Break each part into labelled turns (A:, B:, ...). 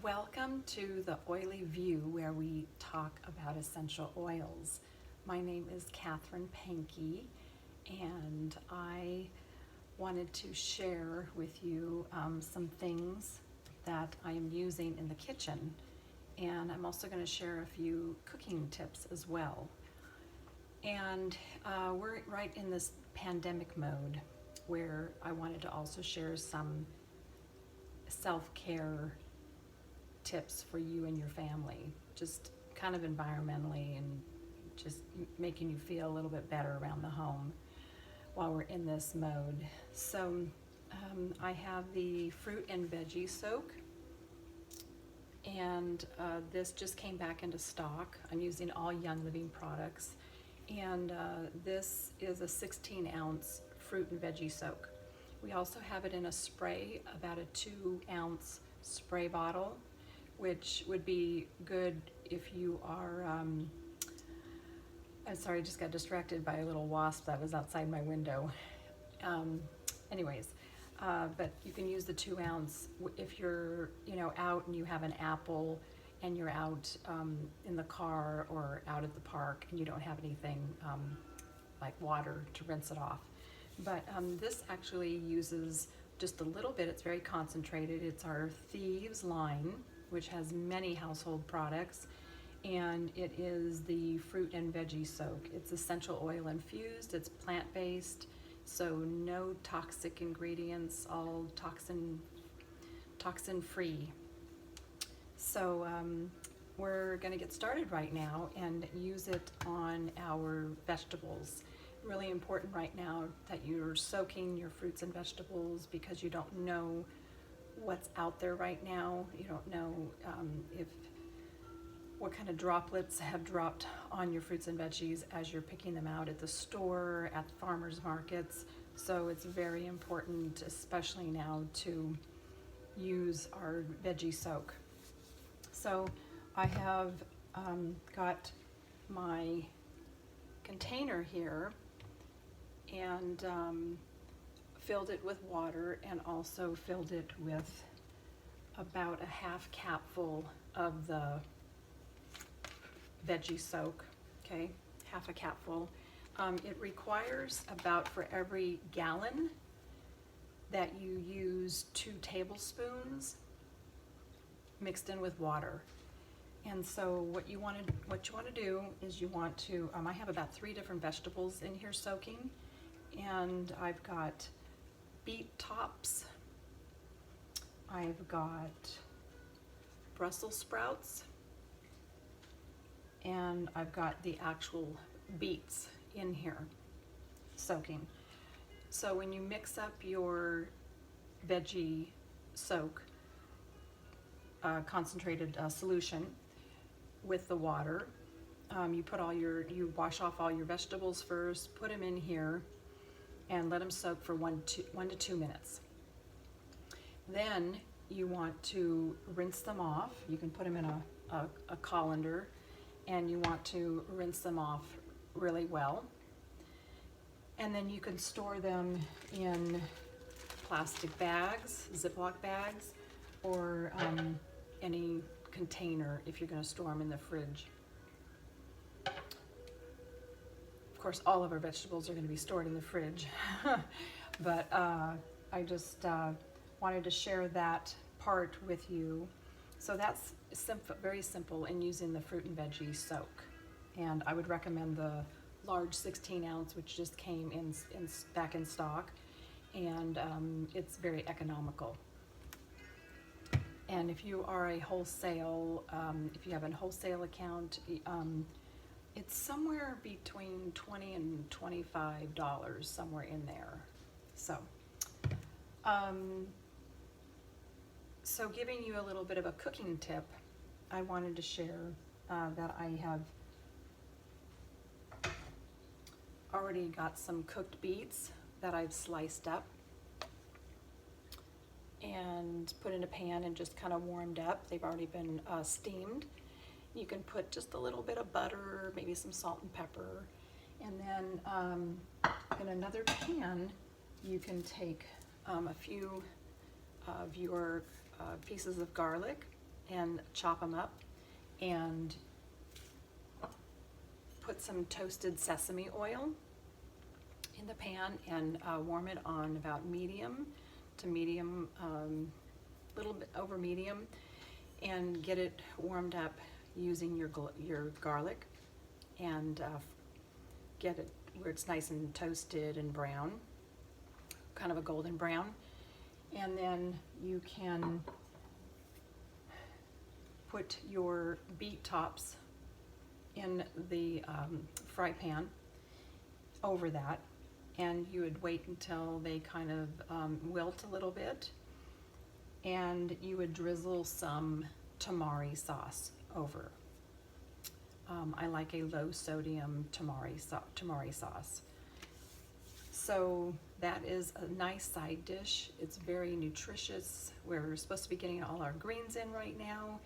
A: Welcome to the Oily View, where we talk about essential oils. My name is Catherine Pankey, and I wanted to share with you some things that I am using in the kitchen, and I'm also going to share a few cooking tips as well. And we're right in this pandemic mode where I wanted to also share some self-care tips for you and your family, just kind of environmentally and just making you feel a little bit better around the home while we're in this mode. So I have the fruit and veggie soak, and this just came back into stock. I'm using all Young Living products, and this is a 16-ounce fruit and veggie soak. We also have it in a spray, about a 2-ounce spray bottle, which would be good if you are, I'm sorry, I just got distracted by a little wasp that was outside my window. Anyways, but you can use the 2-ounce if you're, out and you have an apple and you're out in the car or out at the park and you don't have anything like water to rinse it off. But this actually uses just a little bit. It's very concentrated. It's our Thieves line, which has many household products, and it is the fruit and veggie soak. It's essential oil infused, it's plant-based, so no toxic ingredients, all toxin free. So we're going to get started right now and use it on our vegetables. Really important right now that you're soaking your fruits and vegetables, because you don't know what's out there right now. You don't know what kind of droplets have dropped on your fruits and veggies as you're picking them out at the store, at farmers markets. So it's very important, especially now, to use our veggie soak. So I have got my container here and filled it with water, and also filled it with about a half capful of the veggie soak, okay, half a capful. It requires about, for every gallon that you use, 2 tablespoons mixed in with water. And so what you want to do is you want to, I have about 3 different vegetables in here soaking, and I've got beet tops, I've got Brussels sprouts, and I've got the actual beets in here soaking. So when you mix up your veggie soak, concentrated solution with the water, you wash off all your vegetables first, put them in here, and let them soak for 1 to 2 minutes. Then you want to rinse them off. You can put them in a colander, and you want to rinse them off really well. And then you can store them in plastic bags, Ziploc bags, or any container if you're going to store them in the fridge. Of course, all of our vegetables are going to be stored in the fridge, but I just wanted to share that part with you. So that's very simple in using the fruit and veggie soak, and I would recommend the large 16-ounce, which just came back in stock, and it's very economical. And if you are a wholesale, if you have a wholesale account, it's somewhere between $20 and $25, somewhere in there. So giving you a little bit of a cooking tip, I wanted to share that I have already got some cooked beets that I've sliced up and put in a pan and just kind of warmed up. They've already been steamed. You can put just a little bit of butter, maybe some salt and pepper, and then in another pan you can take a few of your pieces of garlic and chop them up and put some toasted sesame oil in the pan and warm it on about medium to medium, little bit over medium, and get it warmed up using your garlic, and get it where it's nice and toasted and brown, kind of a golden brown. And then you can put your beet tops in the fry pan over that, and you would wait until they kind of wilt a little bit, and you would drizzle some tamari sauce over. I like a low sodium tamari sauce. So that is a nice side dish. It's very nutritious. We're supposed to be getting all our greens in right now.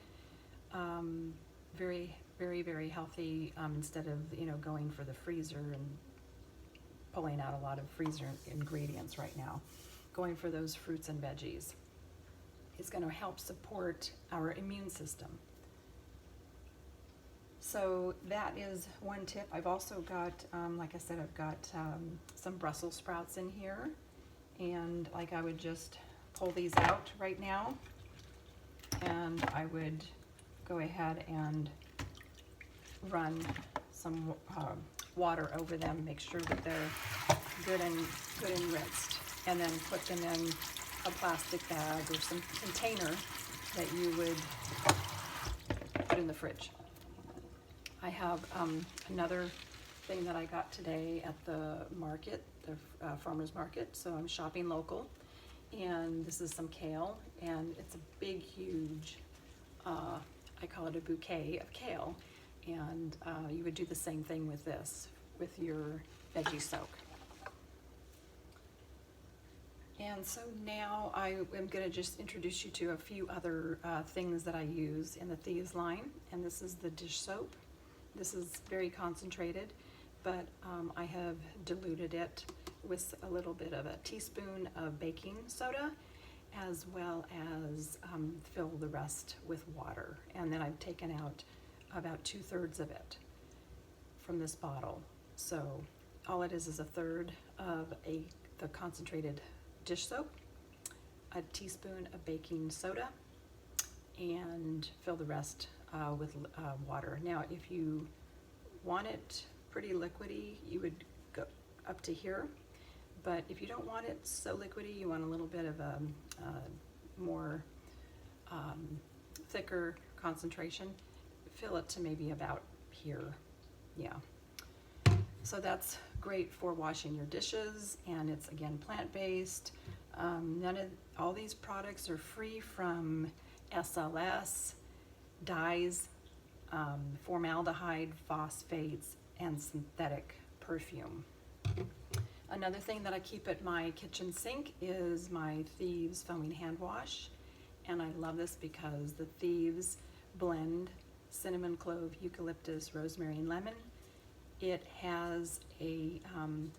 A: Very, very, very healthy, instead of, going for the freezer and pulling out a lot of freezer ingredients right now. Going for those fruits and veggies is going to help support our immune system. So that is one tip. I've also got, like I said, I've got some Brussels sprouts in here, and like I would just pull these out right now, and I would go ahead and run some water over them, make sure that they're good and rinsed, and then put them in a plastic bag or some container that you would put in the fridge. I have another thing that I got today at the market, the farmer's market, so I'm shopping local, and this is some kale, and it's a big, huge, I call it a bouquet of kale, and you would do the same thing with this, with your veggie soak. And so now I am going to just introduce you to a few other things that I use in the Thieves line, and this is the dish soap. This is very concentrated, but I have diluted it with a little bit of a teaspoon of baking soda, as well as fill the rest with water. And then I've taken out about 2/3 of it from this bottle. So all it is a third of the concentrated dish soap, a teaspoon of baking soda, and fill the rest with water. Now, if you want it pretty liquidy, you would go up to here. But if you don't want it so liquidy, you want a little bit of a more thicker concentration, fill it to maybe about here. Yeah. So that's great for washing your dishes, and it's, again, plant-based. All these products are free from SLS, dyes, formaldehyde, phosphates, and synthetic perfume. Another thing that I keep at my kitchen sink is my Thieves foaming hand wash, and I love this because the Thieves blend cinnamon, clove, eucalyptus, rosemary, and lemon. It has a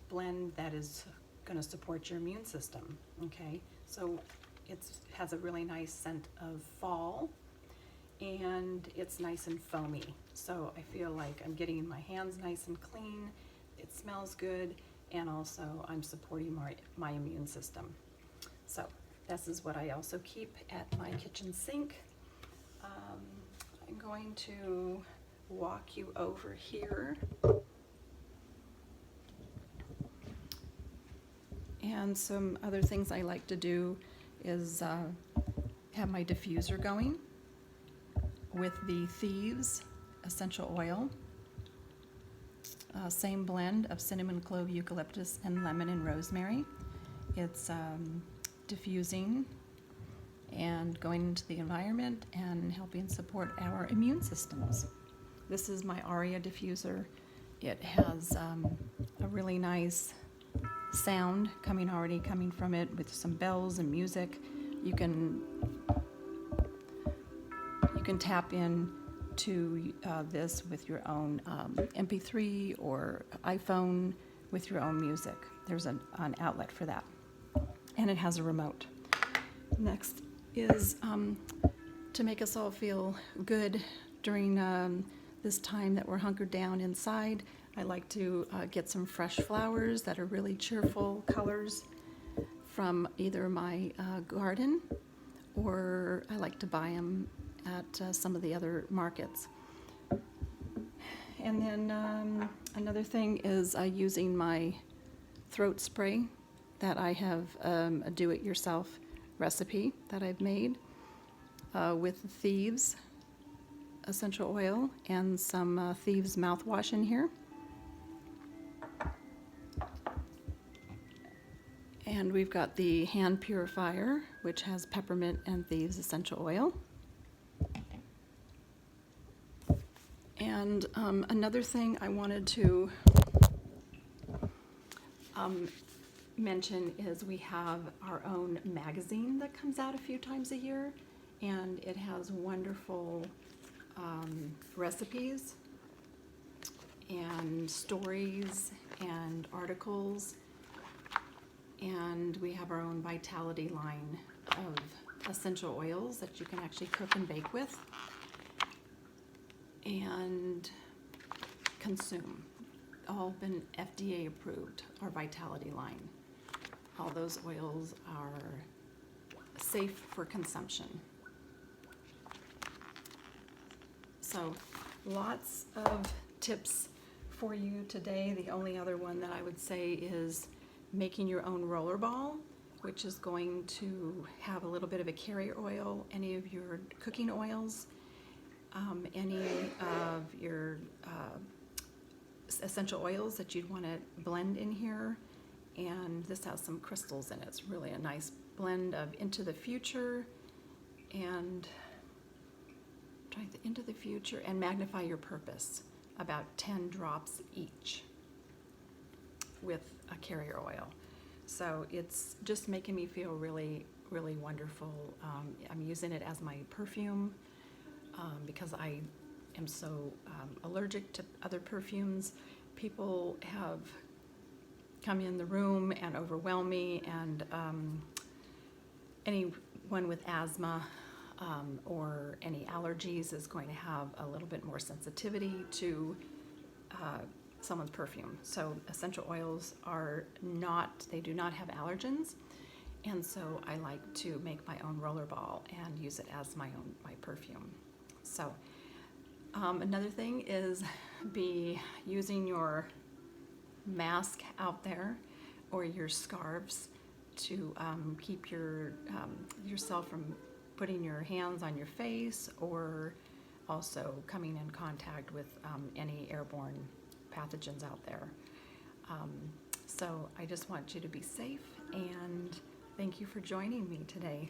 A: blend that is going to support your immune system. Okay, so it has a really nice scent of fall, and it's nice and foamy. So I feel like I'm getting my hands nice and clean. It smells good, and also I'm supporting my immune system. So this is what I also keep at my kitchen sink. I'm going to walk you over here. And some other things I like to do is have my diffuser going with the Thieves essential oil. Same blend of cinnamon, clove, eucalyptus, and lemon and rosemary. It's diffusing and going into the environment and helping support our immune systems. This is my Aria diffuser. It has a really nice sound already coming from it with some bells and music. You can tap in to this with your own MP3 or iPhone with your own music. There's an outlet for that, and it has a remote. Next is to make us all feel good during this time that we're hunkered down inside, I like to get some fresh flowers that are really cheerful colors from either my garden, or I like to buy them at some of the other markets. And then another thing is using my throat spray that I have a do-it-yourself recipe that I've made with Thieves essential oil and some Thieves mouthwash in here. And we've got the hand purifier, which has peppermint and Thieves essential oil. And another thing I wanted to mention is we have our own magazine that comes out a few times a year, and it has wonderful recipes and stories and articles, and we have our own vitality line of essential oils that you can actually cook and bake with and consume. All been FDA approved, our vitality line. All those oils are safe for consumption. So lots of tips for you today. The only other one that I would say is making your own roller ball, which is going to have a little bit of a carrier oil, any of your cooking oils, any of your essential oils that you'd want to blend in here. And this has some crystals in it. It's really a nice blend of Into the Future and Into the Future and Magnify Your Purpose, about 10 drops each with a carrier oil. So it's just making me feel really, really wonderful. I'm using it as my perfume because I am so allergic to other perfumes. People have come in the room and overwhelm me, and anyone with asthma or any allergies is going to have a little bit more sensitivity to someone's perfume. So essential oils they do not have allergens, and so I like to make my own roller ball and use it as my perfume. So another thing is be using your mask out there or your scarves to keep yourself from putting your hands on your face, or also coming in contact with any airborne pathogens out there. So I just want you to be safe, and thank you for joining me today.